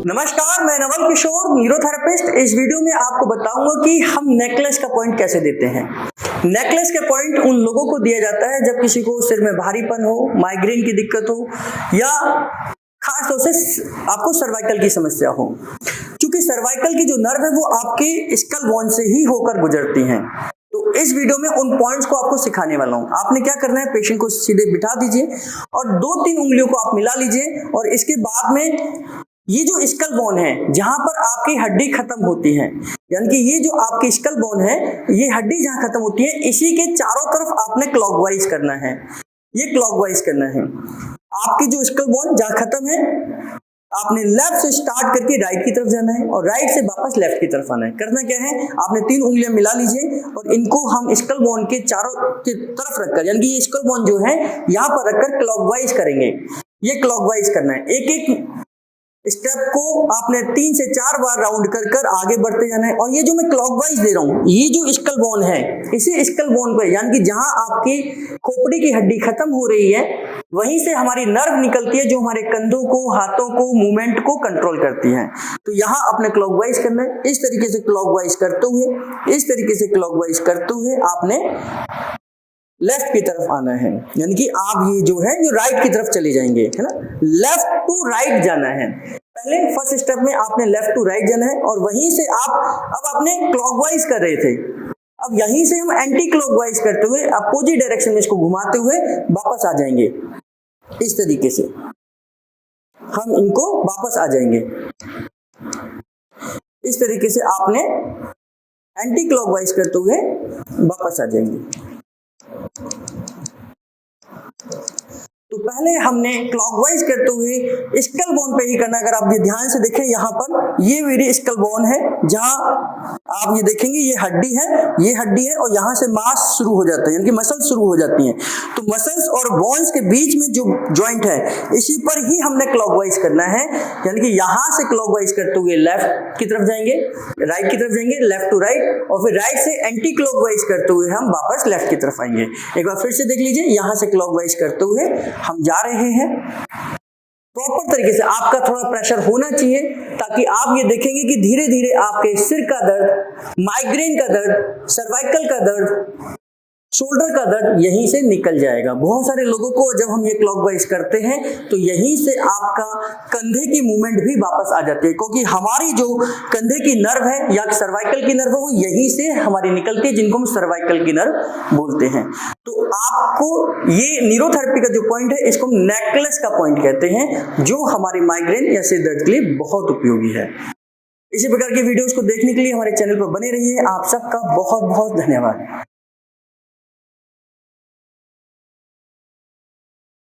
नमस्कार, मैं नवल किशोर, न्यूरोथेरेपिस्ट। इस वीडियो में आपको बताऊंगा कि हम नेकलेस का पॉइंट कैसे देते हैं। नेकलेस का पॉइंट उन लोगों को दिया जाता है जब किसी को सिर में भारीपन हो, माइग्रेन की दिक्कत हो या खास तौर से आपको सर्वाइकल की समस्या हो। क्योंकि सर्वाइकल की जो नर्व है वो आपके स्कल बोन से ही होकर गुजरती हैं। तो इस वीडियो में उन पॉइंट्स को आपको सिखाने वाला हूं। आपने क्या करना है, पेशेंट को सीधे बिठा दीजिए और 2-3 उंगलियों को आप मिला लीजिए और इसके बाद में ये जो स्कल बोन है जहां पर आपकी हड्डी खत्म होती है, यानी कि ये जो आपकी स्कल बोन है, ये हड्डी जहां खत्म होती है, इसी के चारों तरफ आपने क्लॉकवाइज करना है। ये क्लॉकवाइज करना है। आपकी जो स्कल बोन जहां खत्म है, आपने लेफ्ट से स्टार्ट करके राइट की तरफ जाना है और राइट से वापस लेफ्ट की तरफ आना है। करना क्या है, आपने 3 उंगलियां मिला लीजिए और इनको हम स्कल बोन के चारों की तरफ रखकर, यानी कि ये स्कल बोन जो है यहां पर रखकर क्लॉकवाइज करेंगे। ये क्लॉकवाइज करना है। एक-एक स्टेप को आपने 3 से 4 बार राउंड कर कर आगे बढ़ते जाना है। और ये जो मैं क्लॉकवाइज दे रहा हूं, ये जो स्कल बोन है, इसी स्कल बोन पे, यानी कि जहां आपकी खोपड़ी की हड्डी खत्म हो रही है, वहीं से हमारी नर्व निकलती है जो हमारे कंधों को, हाथों को, मूवमेंट को कंट्रोल करती है। तो यहां आपने क्लॉकवाइज करना है। इस तरीके से क्लॉकवाइज करते हुए, इस तरीके से क्लॉकवाइज करते हुए आपने लेफ्ट की तरफ आना है, यानी कि आप ये जो है ये राइट की तरफ चले जाएंगे, है ना। लेफ्ट टू राइट जाना है। पहले फर्स्ट स्टेप में आपने लेफ्ट टू राइट जाना है और वहीं से आप अब आपने क्लॉकवाइज कर रहे थे, अब यहीं से हम एंटी क्लॉकवाइज करते हुए अपोजिट डायरेक्शन में इसको घुमाते हुए वापस आ जाएंगे। इस तरीके से हम इनको वापस आ जाएंगे। इस तरीके से आपने एंटी क्लॉकवाइज करते हुए वापस आ जाएंगे। तो पहले हमने क्लॉकवाइज करते हुए स्कल बोन पे ही करना। अगर आप ये ध्यान से देखें, यहाँ पर ये मेरी स्कल बोन है, जहां आप ये देखेंगे ये हड्डी है, ये हड्डी है और यहाँ से मांस शुरू हो जाता है, यानी कि मसल्स शुरू हो जाती हैं। तो मसल्स और बोन्स के बीच में जो जॉइंट है, इसी पर ही हमने क्लॉकवाइज करना है, यानी कि यहाँ से क्लॉकवाइज करते हुए लेफ्ट की तरफ जाएंगे, राइट की तरफ जाएंगे, लेफ्ट टू राइट, और फिर राइट से एंटी क्लॉकवाइज करते हुए हम वापस लेफ्ट की तरफ आएंगे। एक बार फिर से देख लीजिए, यहाँ से क्लॉकवाइज करते हुए हम जा रहे हैं। प्रॉपर तरीके से आपका थोड़ा प्रेशर होना चाहिए ताकि आप ये देखेंगे कि धीरे धीरे आपके सिर का दर्द, माइग्रेन का दर्द, सर्वाइकल का दर्द, शोल्डर का दर्द यहीं से निकल जाएगा। बहुत सारे लोगों को जब हम ये क्लॉकवाइज करते हैं तो यहीं से आपका कंधे की मूवमेंट भी वापस आ जाती है, क्योंकि हमारी जो कंधे की नर्व है या सर्वाइकल की नर्व है वो यहीं से हमारी निकलती है, जिनको हम सर्वाइकल की नर्व बोलते हैं। तो आपको ये न्यूरोथेरेपी का जो पॉइंट है, इसको हम नेकलेस का पॉइंट कहते हैं, जो हमारी माइग्रेन या सिर दर्द के लिए बहुत उपयोगी है। इसी प्रकार की वीडियोस को देखने के लिए हमारे चैनल पर बने रहिए। आप सबका बहुत बहुत धन्यवाद।